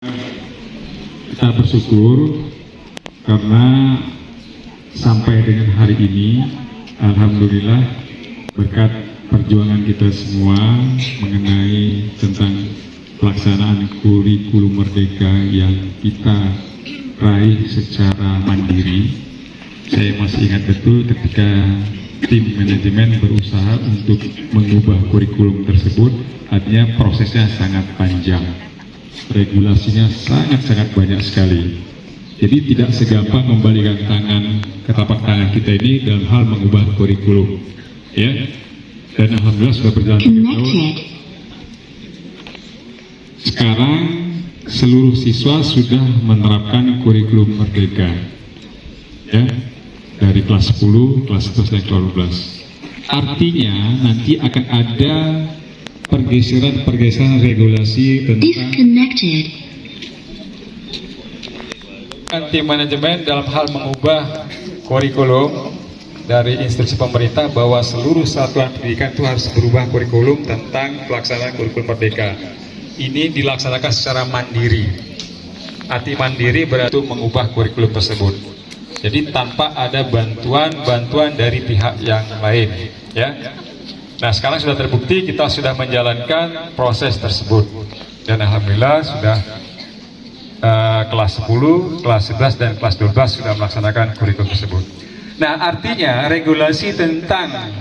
Kita bersyukur karena sampai dengan hari ini, alhamdulillah berkat perjuangan kita semua mengenai tentang pelaksanaan kurikulum merdeka yang kita raih secara mandiri. Saya masih ingat betul ketika tim manajemen berusaha untuk mengubah kurikulum tersebut, artinya prosesnya sangat panjang, regulasinya sangat-sangat banyak sekali. Jadi tidak segampang membalikan tangan ke telapak tangan kita ini dalam hal mengubah kurikulum, ya. Dan alhamdulillah sudah berjalan 3 tahun. Sekarang seluruh siswa sudah menerapkan kurikulum merdeka, ya, dari kelas 10, kelas 11 dan kelas 12. Artinya nanti akan ada pergeseran regulasi tentang tim manajemen dalam hal mengubah kurikulum dari instruksi pemerintah bahwa seluruh satuan pendidikan itu harus berubah kurikulum tentang pelaksanaan kurikulum merdeka. Ini dilaksanakan secara mandiri. Arti mandiri berarti mengubah kurikulum tersebut. Jadi tanpa ada bantuan dari pihak yang lain, ya. Nah, sekarang sudah terbukti kita sudah menjalankan proses tersebut. Dan alhamdulillah sudah kelas 10, kelas 11 dan kelas 12 sudah melaksanakan kurikulum tersebut. Nah, artinya regulasi tentang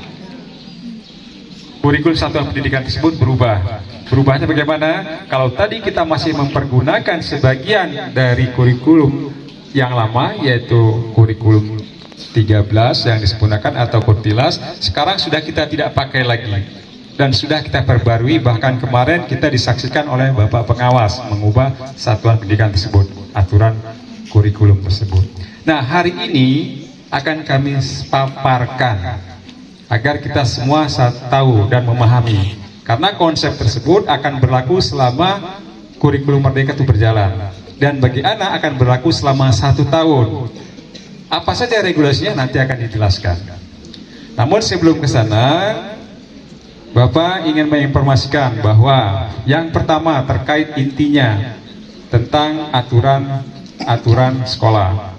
kurikulum satuan pendidikan tersebut berubah. Berubahnya bagaimana? Kalau tadi kita masih mempergunakan sebagian dari kurikulum yang lama, yaitu kurikulum 13 yang disempurnakan atau kurtilas, sekarang sudah kita tidak pakai lagi dan sudah kita perbarui. Bahkan kemarin kita disaksikan oleh Bapak Pengawas mengubah satuan pendidikan tersebut, aturan kurikulum tersebut. Nah, hari ini akan kami paparkan agar kita semua tahu dan memahami, karena konsep tersebut akan berlaku selama kurikulum merdeka itu berjalan, dan bagi anak akan berlaku selama 1 tahun. Apa saja regulasinya nanti akan dijelaskan. Namun sebelum ke sana, Bapak ingin menginformasikan bahwa yang pertama terkait intinya tentang aturan sekolah,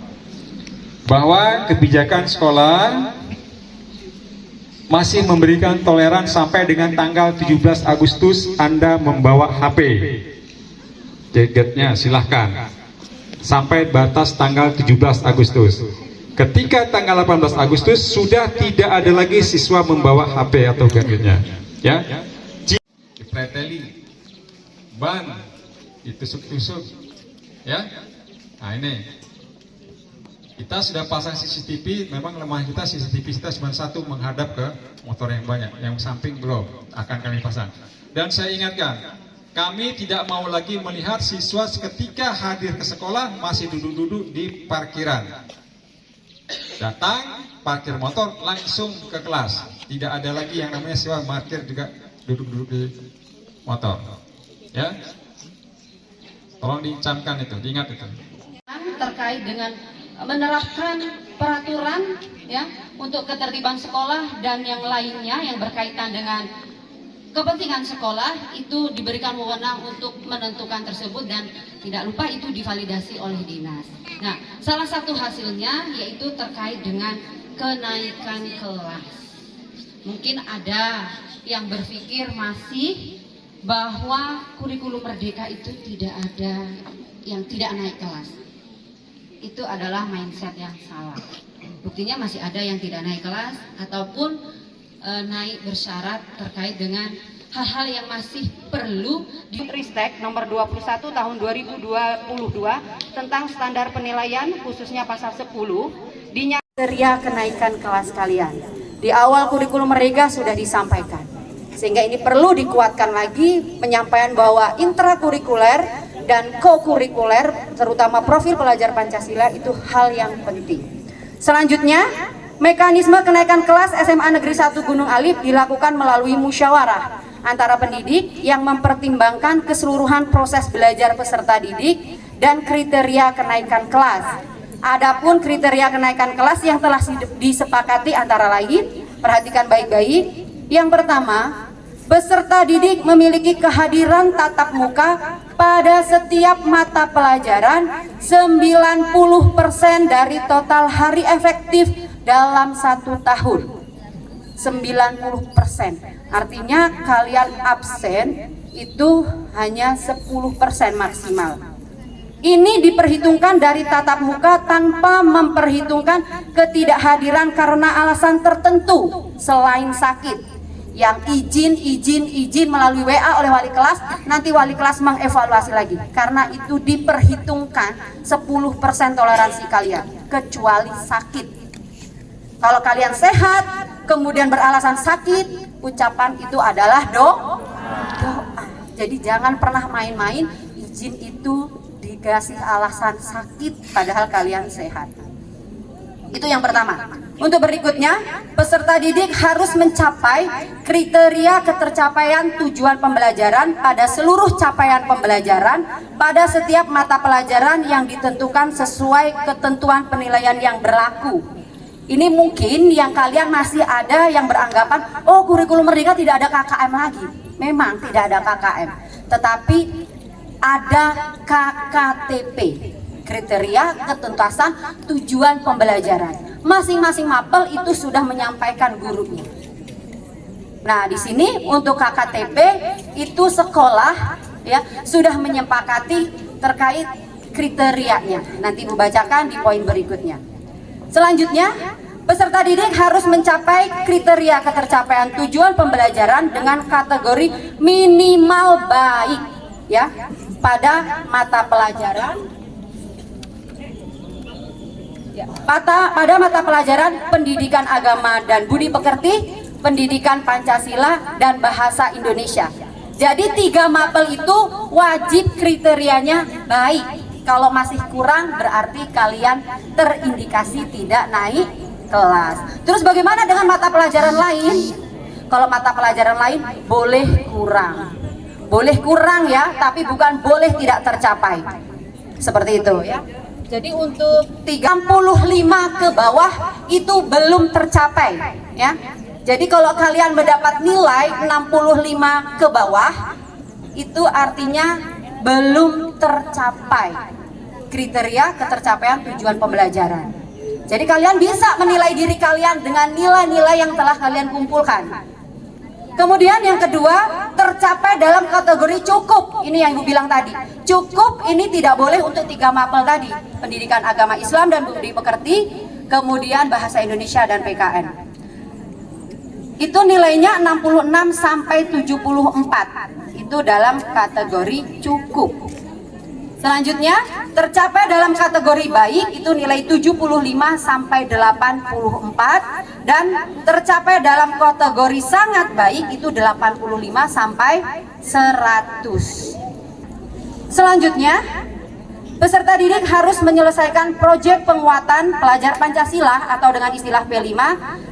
bahwa kebijakan sekolah masih memberikan toleran sampai dengan tanggal 17 Agustus Anda membawa HP. Gadgetnya silahkan sampai batas tanggal 17 Agustus. Ketika tanggal 18 Agustus sudah tidak ada lagi siswa membawa HP atau gadgetnya, ya. Dipreteli, ban, ditusuk-tusuk, ya. Nah, ini kita sudah pasang CCTV. Memang lemah kita CCTV kita cuma 1 menghadap ke motor yang banyak, yang samping belum akan kami pasang. Dan saya ingatkan, kami tidak mau lagi melihat siswa ketika hadir ke sekolah masih duduk-duduk di parkiran. Datang, parkir motor, langsung ke kelas. Tidak ada lagi yang namanya siswa parkir juga duduk-duduk di motor, ya. Tolong dicamkan itu, diingat itu. Terkait dengan menerapkan peraturan, ya, untuk ketertiban sekolah dan yang lainnya yang berkaitan dengan kepentingan sekolah, itu diberikan wewenang untuk menentukan tersebut, dan tidak lupa itu divalidasi oleh dinas. Nah, salah satu hasilnya yaitu terkait dengan kenaikan kelas. Mungkin ada yang berpikir masih bahwa kurikulum merdeka itu tidak ada yang tidak naik kelas. Itu adalah mindset yang salah. Buktinya masih ada yang tidak naik kelas ataupun naik bersyarat terkait dengan hal-hal yang masih perlu di Ristek nomor 21 tahun 2022 tentang standar penilaian khususnya pasal 10 kriteria kenaikan kelas kalian. Di awal kurikulum merdeka sudah disampaikan, sehingga ini perlu dikuatkan lagi penyampaian bahwa intrakurikuler dan kokurikuler, terutama profil pelajar Pancasila, itu hal yang penting. Selanjutnya, mekanisme kenaikan kelas SMA Negeri 1 Gunung Alif dilakukan melalui musyawarah antara pendidik yang mempertimbangkan keseluruhan proses belajar peserta didik dan kriteria kenaikan kelas. Adapun kriteria kenaikan kelas yang telah disepakati antara lain, perhatikan baik-baik. Yang pertama, peserta didik memiliki kehadiran tatap muka pada setiap mata pelajaran 90% dari total hari efektif dalam 1 tahun. 90%. Artinya kalian absen itu hanya 10% maksimal. Ini diperhitungkan dari tatap muka tanpa memperhitungkan ketidakhadiran karena alasan tertentu selain sakit. Yang izin melalui WA oleh wali kelas, nanti wali kelas mengevaluasi lagi. Karena itu diperhitungkan 10% toleransi kalian, kecuali sakit. Kalau kalian sehat, kemudian beralasan sakit, ucapan itu adalah doa. Jadi jangan pernah main-main, izin itu dikasih alasan sakit padahal kalian sehat. Itu yang pertama. Untuk berikutnya, peserta didik harus mencapai kriteria ketercapaian tujuan pembelajaran pada seluruh capaian pembelajaran pada setiap mata pelajaran yang ditentukan sesuai ketentuan penilaian yang berlaku. Ini mungkin yang kalian masih ada yang beranggapan, oh kurikulum merdeka tidak ada KKM lagi. Memang tidak ada KKM, tetapi ada KKTP, kriteria ketuntasan tujuan pembelajaran. Masing-masing mapel itu sudah menyampaikan gurunya. Nah, di sini untuk KKTP itu sekolah ya sudah menyepakati terkait kriterianya. Nanti Ibu bacakan di poin berikutnya. Selanjutnya, peserta didik harus mencapai kriteria ketercapaian tujuan pembelajaran dengan kategori minimal baik ya pada mata pelajaran pada mata pelajaran pendidikan agama dan budi pekerti, pendidikan Pancasila dan bahasa Indonesia. Jadi 3 mapel itu wajib kriterianya baik. Kalau masih kurang berarti kalian terindikasi tidak naik kelas. Terus bagaimana dengan mata pelajaran lain? Kalau mata pelajaran lain boleh kurang. Boleh kurang ya, tapi bukan boleh tidak tercapai. Seperti itu ya. Jadi untuk 35 ke bawah itu belum tercapai ya. Jadi kalau kalian mendapat nilai 65 ke bawah itu artinya belum tercapai kriteria ketercapaian tujuan pembelajaran. Jadi kalian bisa menilai diri kalian dengan nilai-nilai yang telah kalian kumpulkan. Kemudian yang kedua, tercapai dalam kategori cukup. Ini yang Ibu bilang tadi. Cukup ini tidak boleh untuk 3 mapel tadi. Pendidikan agama Islam dan budi pekerti, kemudian bahasa Indonesia dan PKN. Itu nilainya 66 sampai 74. Itu dalam kategori cukup. Selanjutnya, tercapai dalam kategori baik itu nilai 75 sampai 84 dan tercapai dalam kategori sangat baik itu 85 sampai 100. Selanjutnya, peserta didik harus menyelesaikan proyek penguatan pelajar Pancasila atau dengan istilah P5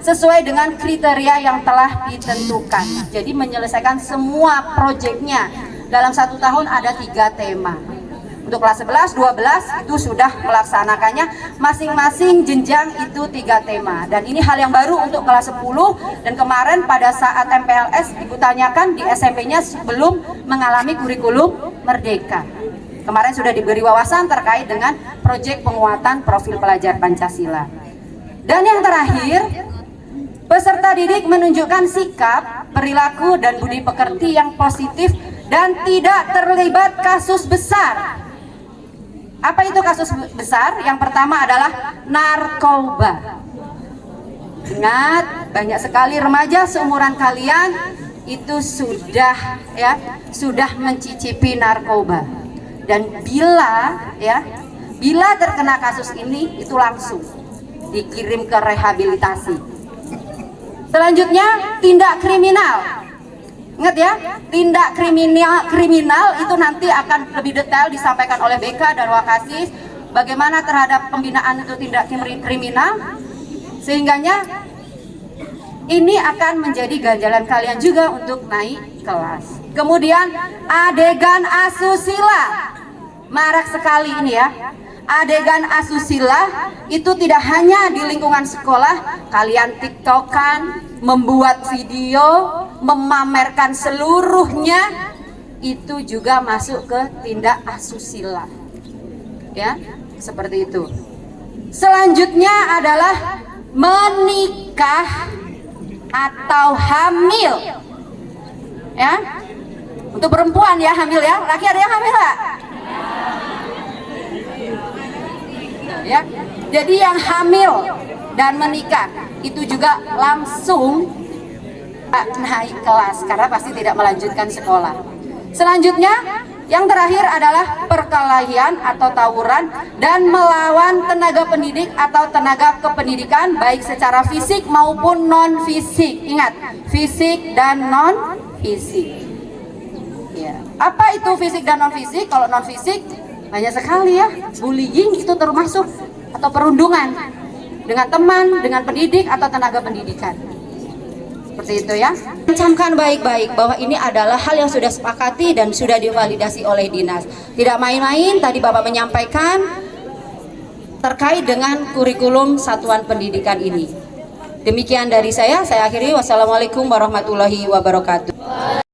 sesuai dengan kriteria yang telah ditentukan. Jadi menyelesaikan semua proyeknya. Dalam 1 tahun ada 3 tema. Untuk kelas 11, 12 itu sudah melaksanakannya masing-masing jenjang itu 3 tema. Dan ini hal yang baru untuk kelas 10 dan kemarin pada saat MPLS Ibu tanyakan di SMP-nya belum mengalami kurikulum merdeka. Kemarin sudah diberi wawasan terkait dengan proyek penguatan profil pelajar Pancasila. Dan yang terakhir, peserta didik menunjukkan sikap, perilaku dan budi pekerti yang positif dan tidak terlibat kasus besar. Apa itu kasus besar? Yang pertama adalah narkoba. Ingat, banyak sekali remaja seumuran kalian itu sudah mencicipi narkoba. Dan bila terkena kasus ini itu langsung dikirim ke rehabilitasi. Selanjutnya, tindak kriminal. Ingat ya, tindak kriminal itu nanti akan lebih detail disampaikan oleh BK dan Wakasis bagaimana terhadap pembinaan itu tindak kriminal, sehingganya ini akan menjadi ganjalan kalian juga untuk naik kelas. Kemudian adegan asusila, marak sekali ini ya. Adegan asusila itu tidak hanya di lingkungan sekolah, kalian tiktokan, membuat video, memamerkan seluruhnya, itu juga masuk ke tindak asusila. Ya, seperti itu. Selanjutnya adalah menikah atau hamil. Ya. Untuk perempuan ya hamil ya. Laki ada yang hamil enggak? Ya. Jadi yang hamil dan menikah itu juga langsung naik kelas karena pasti tidak melanjutkan sekolah. Selanjutnya yang terakhir adalah perkelahian atau tawuran dan melawan tenaga pendidik atau tenaga kependidikan baik secara fisik maupun non fisik. Ingat, fisik dan non fisik. Ya. Apa itu fisik dan non fisik? Kalau non fisik banyak sekali ya. Bullying itu termasuk atau perundungan dengan teman, dengan pendidik atau tenaga pendidikan. Seperti itu ya. Camkan baik-baik bahwa ini adalah hal yang sudah sepakati dan sudah divalidasi oleh dinas. Tidak main-main, tadi Bapak menyampaikan terkait dengan kurikulum satuan pendidikan ini. Demikian dari saya akhiri. Wassalamualaikum warahmatullahi wabarakatuh.